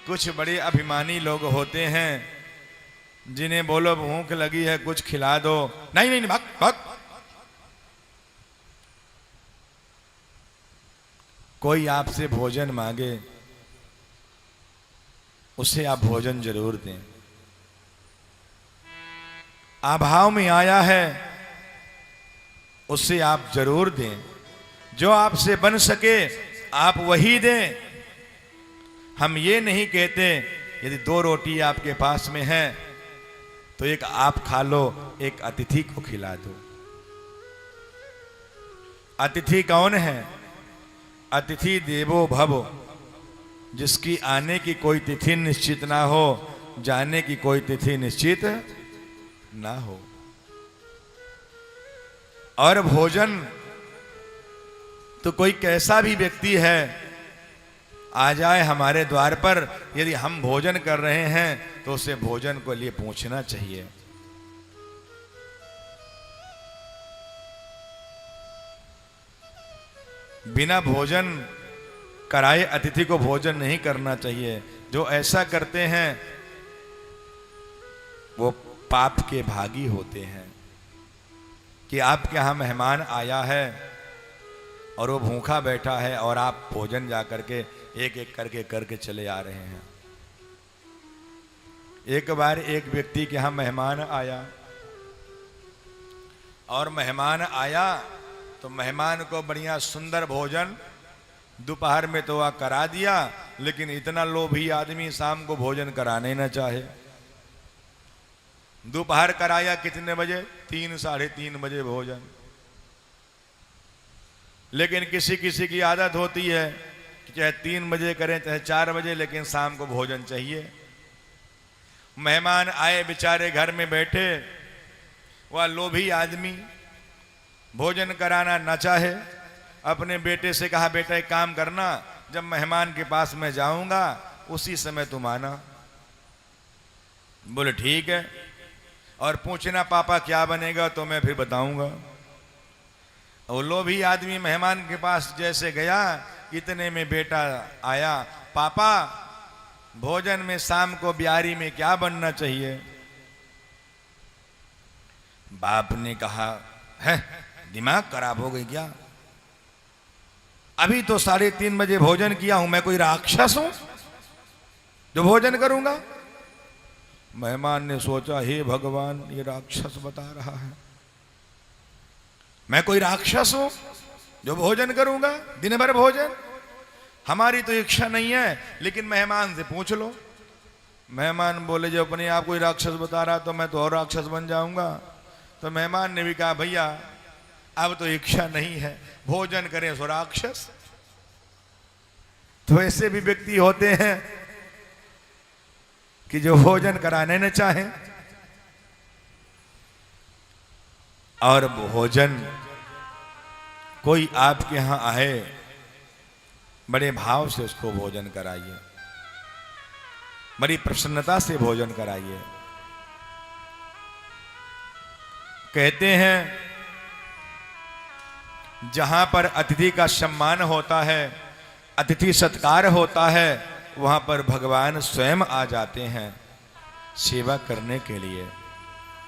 कुछ बड़े अभिमानी लोग होते हैं, जिन्हें बोलो भूख लगी है कुछ खिला दो, नहीं नहीं भाग भाग। कोई आपसे भोजन मांगे, उसे आप भोजन जरूर दें। अभाव में आया है, उससे आप जरूर दें। जो आपसे बन सके आप वही दें। हम ये नहीं कहते यदि 2 रोटी आपके पास में है तो एक आप खा लो, एक अतिथि को खिला दो। अतिथि कौन है? अतिथि देवो भव। जिसकी आने की कोई तिथि निश्चित ना हो, जाने की कोई तिथि निश्चित ना हो। और भोजन तो कोई कैसा भी व्यक्ति है आ जाए हमारे द्वार पर, यदि हम भोजन कर रहे हैं तो उसे भोजन को लिए पूछना चाहिए। बिना भोजन कराए अतिथि को भोजन नहीं करना चाहिए। जो ऐसा करते हैं वो पाप के भागी होते हैं। कि आपके यहां मेहमान आया है और वो भूखा बैठा है और आप भोजन जा करके एक एक करके चले आ रहे हैं। एक बार एक व्यक्ति के यहां मेहमान आया, और मेहमान आया तो मेहमान को बढ़िया सुंदर भोजन दोपहर में तो वह करा दिया, लेकिन इतना लोभी आदमी शाम को भोजन कराने न चाहे। दोपहर कराया कितने बजे? 3 साढ़े 3 बजे भोजन। लेकिन किसी किसी की आदत होती है कि चाहे 3 बजे करें चाहे 4 बजे, लेकिन शाम को भोजन चाहिए। मेहमान आए, बेचारे घर में बैठे, वह लोभी आदमी भोजन कराना न चाहे। अपने बेटे से कहा, बेटा एक काम करना, जब मेहमान के पास मैं जाऊंगा उसी समय तुम आना। बोले ठीक है, और पूछना पापा क्या बनेगा तो मैं फिर बताऊंगा। और लोभी आदमी मेहमान के पास जैसे गया, इतने में बेटा आया, पापा भोजन में शाम को ब्यारी में क्या बनना चाहिए? बाप ने कहा, है दिमाग खराब हो गई क्या? अभी तो 3:30 बजे भोजन किया हूं, मैं कोई राक्षस हूं जो भोजन करूंगा? मेहमान ने सोचा, हे भगवान, ये राक्षस बता रहा है, मैं कोई राक्षस हूं जो भोजन करूंगा दिन भर भोजन? हमारी तो इच्छा नहीं है, लेकिन मेहमान से पूछ लो। मेहमान बोले, जो अपने आप कोई राक्षस बता रहा तो मैं तो और राक्षस बन जाऊंगा। तो मेहमान ने भी कहा, भैया अब तो इच्छा नहीं है, भोजन करें सो राक्षस। तो ऐसे भी व्यक्ति होते हैं कि जो भोजन कराने न चाहे। और भोजन कोई आपके यहां आए, बड़े भाव से उसको भोजन कराइए, बड़ी प्रसन्नता से भोजन कराइए। कहते हैं जहां पर अतिथि का सम्मान होता है, अतिथि सत्कार होता है, वहां पर भगवान स्वयं आ जाते हैं सेवा करने के लिए।